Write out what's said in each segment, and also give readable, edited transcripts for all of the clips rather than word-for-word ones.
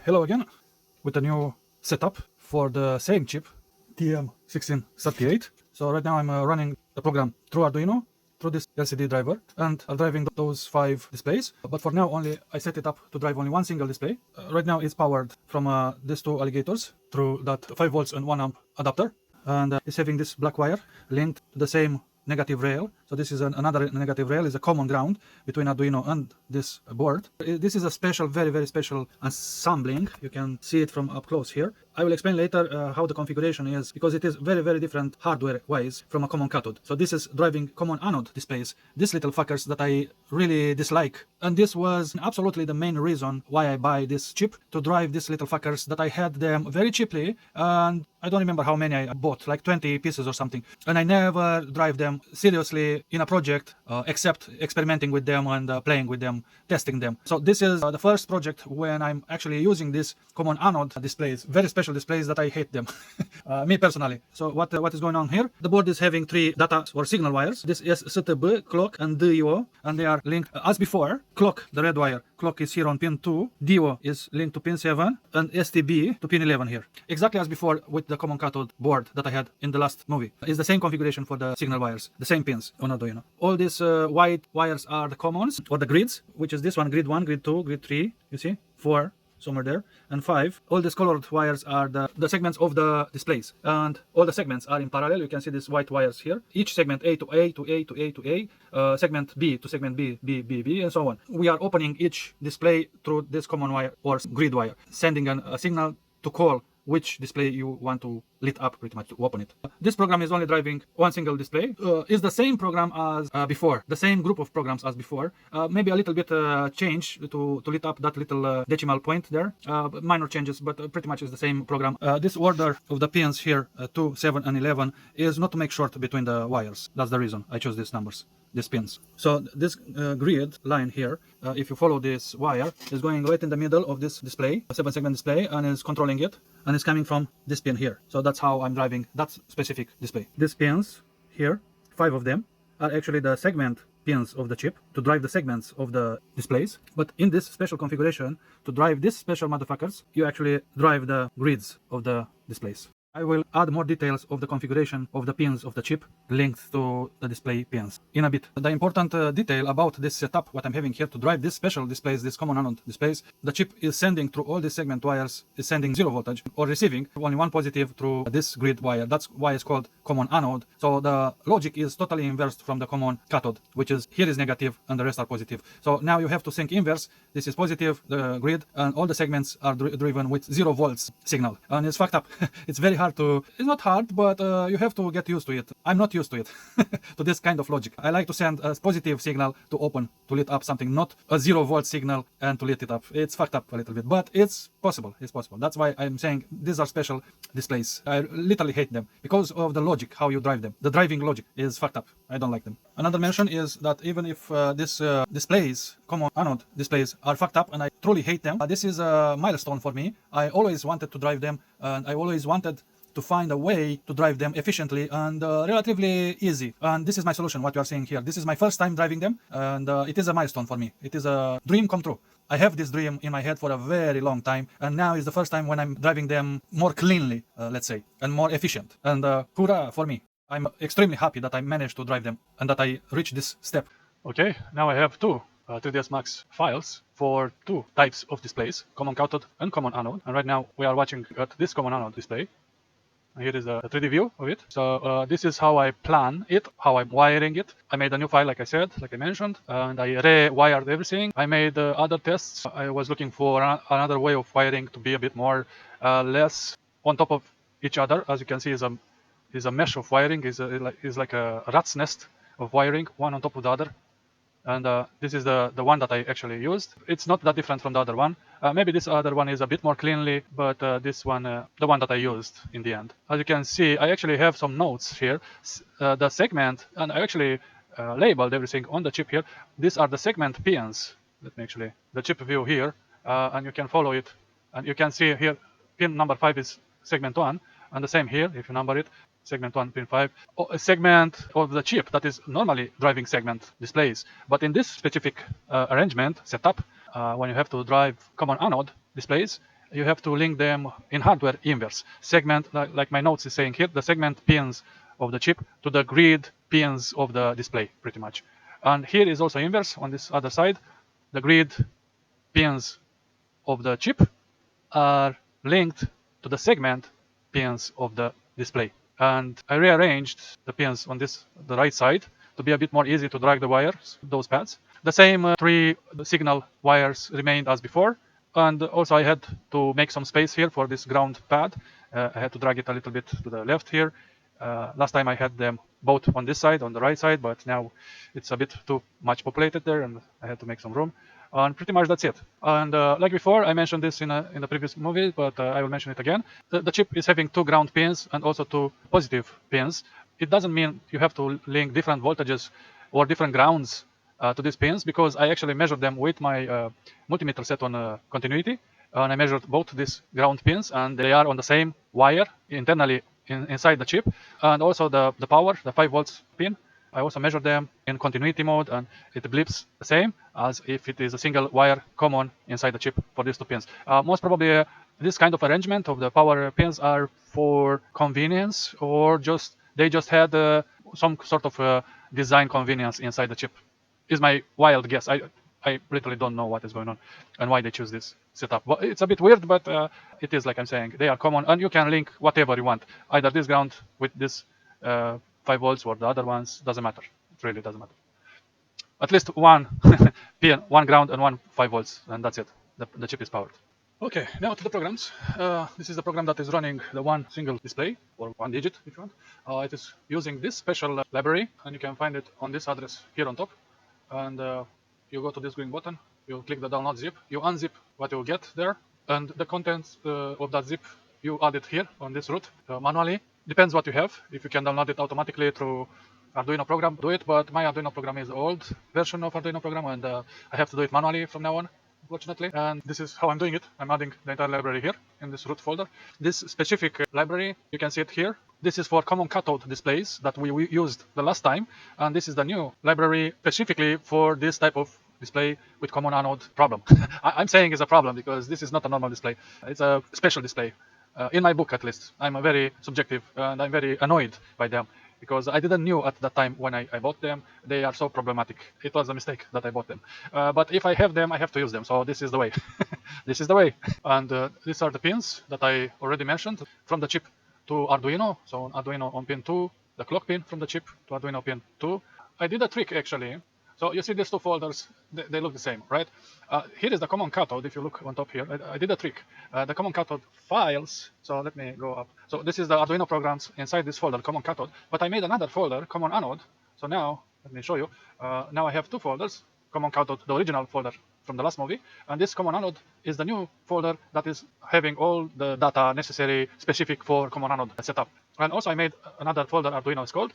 Hello again with a new setup for the same chip TM1638. So right now I'm running the program through Arduino through this LCD driver, and I'm driving those 5 displays, but for now only I set it up to drive only one single display. Right now it's powered from these 2 alligators through that 5 volts and 1 amp adapter, and it's having this black wire linked to the same negative rail. So this is another negative rail, is a common ground between Arduino and this board. This is a special, very special assembling. You can see it from up close here. I will explain later how the configuration is, because it is very different hardware wise from a common cathode. So this is driving common anode displays, these little fuckers that I really dislike, and this was absolutely the main reason why I buy this chip, to drive these little fuckers that I had them very cheaply, and I don't remember how many I bought, like 20 pieces or something, and I never drive them seriously in a project except experimenting with them and playing with them, testing them. So this is the first project when I'm actually using these common anode displays, very special displays that I hate them, me personally. So what is going on here? The board is having 3 data or signal wires. This is STB, clock, and DIO, and they are linked as before. Clock, the red wire, clock is here on pin 2, DIO is linked to pin 7, and STB to pin 11 here. Exactly as before with the common cathode board that I had in the last movie. It's the same configuration for the signal wires, the same pins on Arduino. All these white wires are the commons, or the grids, which is this one, grid 1, grid 2, grid 3, you see, 4, somewhere there, and 5. All these colored wires are the segments of the displays, and all the segments are in parallel. You can see these white wires here. Each segment A to A to A to A to A, segment B to segment B, B, B, B, and so on. We are opening each display through this common wire or grid wire, sending a signal to call which display you want to lit up, pretty much, to open it. This program is only driving one single display. Is the same program as before, the same group of programs as before. Maybe a little bit change to lit up that little decimal point there. Minor changes, but pretty much is the same program. This order of the pins here, 2, 7, and 11, is not to make short between the wires. That's the reason I chose these numbers, these pins. So this grid line here, if you follow this wire, is going right in the middle of this display, a 7-segment display, and is controlling it, and it's coming from this pin here. So that's how I'm driving that specific display. These pins here, 5 of them, are actually the segment pins of the chip to drive the segments of the displays. But in this special configuration, to drive these special motherfuckers, you actually drive the grids of the displays. I will add more details of the configuration of the pins of the chip linked to the display pins in a bit. The important detail about this setup, what I'm having here to drive these special displays, these common anode displays, the chip is sending through all these segment wires, is sending 0 voltage, or receiving only 1 positive through this grid wire. That's why it's called common anode. So the logic is totally inversed from the common cathode, which is here is negative and the rest are positive. So now you have to think inverse. This is positive, the grid, and all the segments are driven with 0 volts signal. And it's fucked up. It's very hard to, it's not hard, but you have to get used to it. I'm not used to it, to this kind of logic. I like to send a positive signal to open, to lit up something, not a 0 volt signal and to lit it up. It's fucked up a little bit, but it's possible. It's possible. That's why I'm saying these are special displays. I literally hate them because of the logic, how you drive them. The driving logic is fucked up. I don't like them. Another mention is that even if these displays, common anode displays, are fucked up and I truly hate them, this is a milestone for me. I always wanted to drive them, and I always wanted to find a way to drive them efficiently and relatively easy. And this is my solution, what you are seeing here. This is my first time driving them, and it is a milestone for me. It is a dream come true. I have this dream in my head for a very long time, and now is the first time when I'm driving them more cleanly, let's say, and more efficient. And hurrah for me. I'm extremely happy that I managed to drive them and that I reached this step. Okay, now I have 2 3ds Max files for 2 types of displays, common cathode and common anode. And right now we are watching at this common anode display. Here is a 3D view of it. So this is how I plan it, how I'm wiring it. I made a new file, like I said, like I mentioned, and I rewired everything. I made other tests. I was looking for another way of wiring to be a bit more less on top of each other. As you can see, is a mesh of wiring, is like a rat's nest of wiring, one on top of the other. And this is the one that I actually used. It's not that different from the other one. Maybe this other one is a bit more cleanly, but this one, the one that I used in the end. As you can see, I actually have some notes here. The segment, and I actually labeled everything on the chip here. These are the segment pins. Let me actually, the chip view here, and you can follow it. And you can see here, pin number 5 is segment 1, and the same here, if you number it. Segment 1, pin 5, a segment of the chip that is normally driving segment displays. But in this specific arrangement, setup, when you have to drive common anode displays, you have to link them in hardware inverse. Segment, like my notes is saying here, the segment pins of the chip to the grid pins of the display, pretty much. And here is also inverse on this other side. The grid pins of the chip are linked to the segment pins of the display. And I rearranged the pins on the right side to be a bit more easy to drag the wires, those pads. The same 3 signal wires remained as before. And also I had to make some space here for this ground pad. I had to drag it a little bit to the left here. Last time I had them both on this side, on the right side, but now it's a bit too much populated there and I had to make some room. And pretty much that's it. And like before, I mentioned this in the previous movie, but I will mention it again. The chip is having 2 ground pins and also 2 positive pins. It doesn't mean you have to link different voltages or different grounds to these pins, because I actually measured them with my multimeter set on continuity, and I measured both these ground pins, and they are on the same wire internally inside the chip, and also the power, the 5 volts pin. I also measured them in continuity mode, and it blips the same as if it is a single wire common inside the chip for these 2 pins. Most probably, this kind of arrangement of the power pins are for convenience, or they just had some sort of design convenience inside the chip. Is my wild guess. I literally don't know what is going on and why they choose this setup. But it's a bit weird, but it is, like I'm saying, they are common, and you can link whatever you want, either this ground with this 5 volts or the other ones. Doesn't matter. It really doesn't matter. At least one pin, one ground and one 5 volts, and that's it. The chip is powered. Okay, now to the programs. This is the program that is running the one single display, or one digit if you want. It is using this special library, and you can find it on this address here on top. And you go to this green button, you click the download zip, you unzip what you get there, and the contents of that zip you add it here on this root manually. Depends what you have. If you can download it automatically through Arduino program, do it, but my Arduino program is the old version of Arduino program, and I have to do it manually from now on, unfortunately. And this is how I'm doing it. I'm adding the entire library here in this root folder. This specific library, you can see it here. This is for common cathode displays that we used the last time, and this is the new library specifically for this type of display with common anode problem. I'm saying it's a problem because this is not a normal display. It's a special display. In my book, at least, I'm very subjective, and I'm very annoyed by them because I didn't know at that time when I bought them. They are so problematic. It was a mistake that I bought them. But if I have them, I have to use them. So this is the way. This is the way. And these are the pins that I already mentioned from the chip to Arduino. So Arduino on pin 2, the clock pin from the chip to Arduino pin 2. I did a trick actually. So you see these 2 folders, they look the same, right? Here is the common cathode. If you look on top here, I did a trick. The common cathode files, so let me go up. So this is the Arduino programs inside this folder, common cathode, but I made another folder, common anode. So now, let me show you. Now I have 2 folders, common cathode, the original folder from the last movie, and this common anode is the new folder that is having all the data necessary, specific for common anode setup. And also I made another folder, Arduino is called,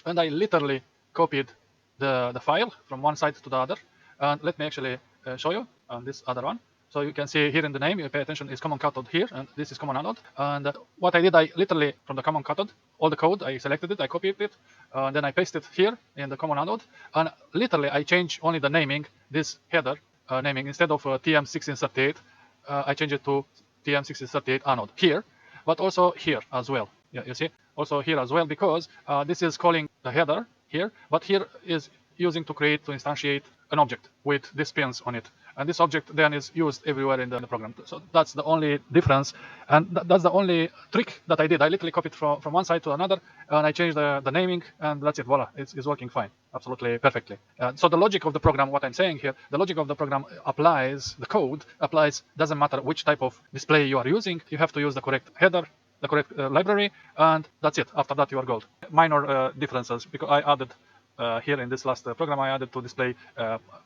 and I literally copied the file from one side to the other. And let me actually show you on this other one. So you can see here in the name, you pay attention, is common cathode here, and this is common anode. And what I did, I literally, from the common cathode, all the code, I selected it, I copied it, and then I pasted it here in the common anode. And literally, I changed only the naming, this header naming, instead of TM1638, I changed it to TM1638 anode here, but also here as well. Yeah, you see, also here as well, because this is calling the header here, but here is using to instantiate an object with these pins on it. And this object then is used everywhere in the program. So that's the only difference. And that's the only trick that I did. I literally copied from one side to another, and I changed the naming, and that's it. Voila, it's working fine, absolutely perfectly. So the logic of the program, what I'm saying here, the logic of the program applies, the code applies, doesn't matter which type of display you are using. You have to use the correct header, the correct library, and that's it. After that, you are gold. Minor differences, because I added here in this last program, I added to display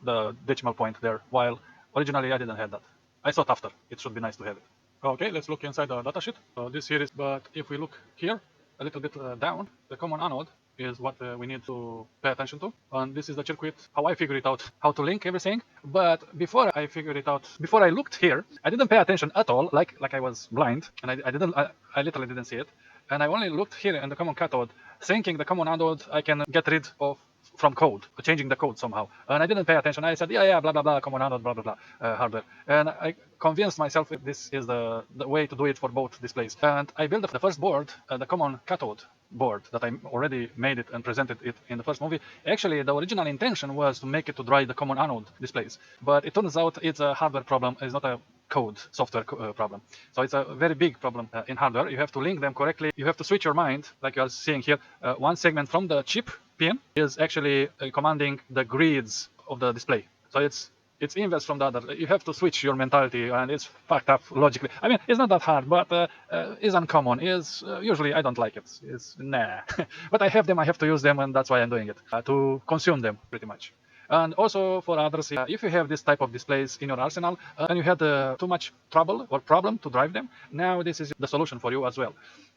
the decimal point there, while originally I didn't have that. I thought after it should be nice to have it. Okay, let's look inside the datasheet. So this here is, but if we look here a little bit down, the common anode is what we need to pay attention to. And this is the circuit, how I figured it out, how to link everything. But before I figured it out, before I looked here, I didn't pay attention at all, like I was blind, and I literally didn't see it. And I only looked here in the common cathode, thinking the common anode I can get rid of from code, changing the code somehow. And I didn't pay attention. I said, yeah, blah, blah, blah, common anode, blah, blah, blah, hardware. And I convinced myself that this is the way to do it for both displays. And I built the first board, the common cathode board that I already made it and presented it in the first movie. Actually, the original intention was to make it to drive the common anode displays. But it turns out it's a hardware problem. It's not a code software problem. So it's a very big problem in hardware. You have to link them correctly. You have to switch your mind, like you are seeing here. One segment from the chip pin is actually commanding the grids of the display. So it's inverse from the other. You have to switch your mentality, and it's fucked up logically. I mean, it's not that hard, but it's uncommon. Is usually I don't like it. It's nah. But I have them. I have to use them, and that's why I'm doing it to consume them pretty much. And also for others, if you have this type of displays in your arsenal and you had too much trouble or problem to drive them, now this is the solution for you as well.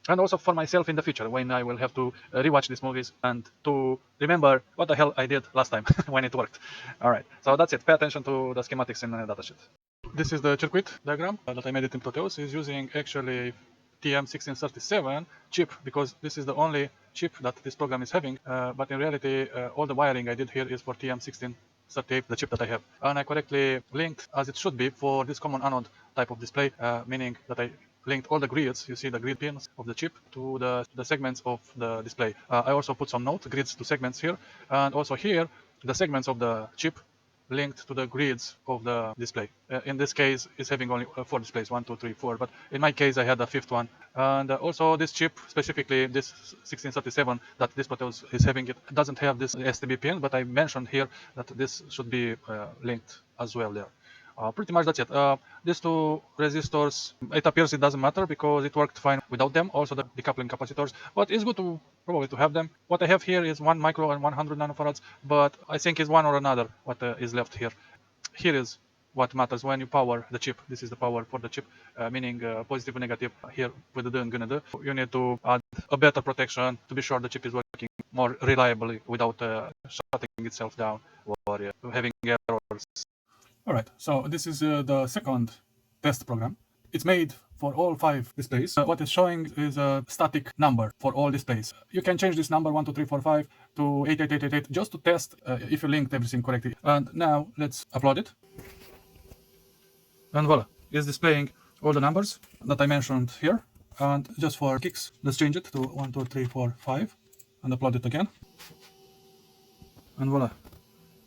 And also for myself in the future, when I will have to rewatch these movies and to remember what the hell I did last time when it worked. All right, so that's it. Pay attention to the schematics in the datasheet. This is the circuit diagram that I made it in Proteus. Is using actually TM1638 chip, because this is the only chip that this program is having, but in reality all the wiring I did here is for TM1638, the chip that I have, and I correctly linked as it should be for this common anode type of display, meaning that I linked all the grids, you see the grid pins of the chip, to the segments of the display. I also put some note grids to segments here, and also here the segments of the chip linked to the grids of the display. In this case, it's having only 4 displays, 1, 2, 3, 4, but in my case, I had a 5th one. And also this chip, specifically this 1637 that this Proteus is having, it doesn't have this STB pin, but I mentioned here that this should be linked as well there. Pretty much that's it. These 2 resistors, it appears it doesn't matter because it worked fine without them. Also the decoupling capacitors, but it's good to probably to have them. What I have here is 1 micro and 100 nanofarads, but I think it's one or another what is left here. Here is what matters when you power the chip. This is the power for the chip, meaning positive and negative. Here with the do and gonna do, you need to add a better protection to be sure the chip is working more reliably without shutting itself down or having errors. Alright, so this is the second test program. It's made for all 5 displays. What it's showing is a static number for all displays. You can change this number 1, 2, 3, 4, 5 to 88888 just to test if you linked everything correctly. And now let's upload it. And voila, it's displaying all the numbers that I mentioned here. And just for kicks, let's change it to 1, 2, 3, 4, 5 and upload it again. And voila.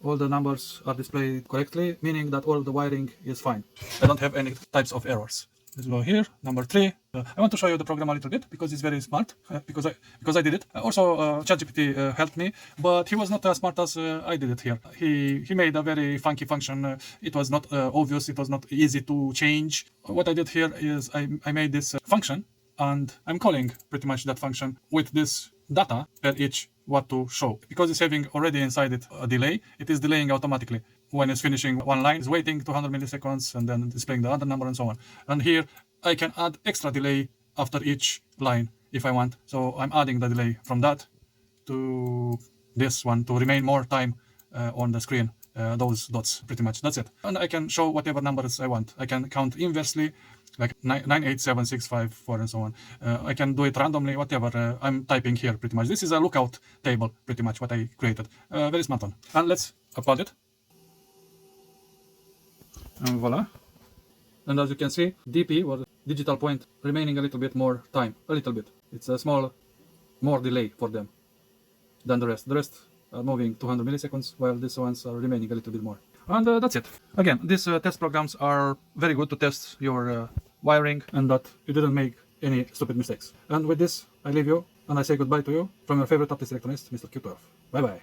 All the numbers are displayed correctly, meaning that all the wiring is fine. I don't have any types of errors. Let's go here, number 3. I want to show you the program a little bit because it's very smart, because I did it. Also, ChatGPT helped me, but he was not as smart as I did it here. He made a very funky function. It was not obvious, it was not easy to change. What I did here is I made this function, and I'm calling pretty much that function with this data per each what to show. Because it's having already inside it a delay, it is delaying automatically. When it's finishing one line, it's waiting 200 milliseconds and then displaying the other number and so on. And here I can add extra delay after each line if I want. So I'm adding the delay from that to this one to remain more time on the screen. Those dots, pretty much, that's it. And I can show whatever numbers I want. I can count inversely, like 987654 and so on. I can do it randomly, whatever I'm typing here, pretty much. This is a lookout table, pretty much, what I created. Very smart one. And let's upload it. And voila. And as you can see, DP, or digital point, remaining a little bit more time. A little bit. It's a small, more delay for them than the rest. The rest are moving 200 milliseconds, while these ones are remaining a little bit more. And that's it. Again, these test programs are very good to test your wiring and that you didn't make any stupid mistakes. And with this, I leave you and I say goodbye to you from your favorite optics electronist, Mr. Q12. Bye bye.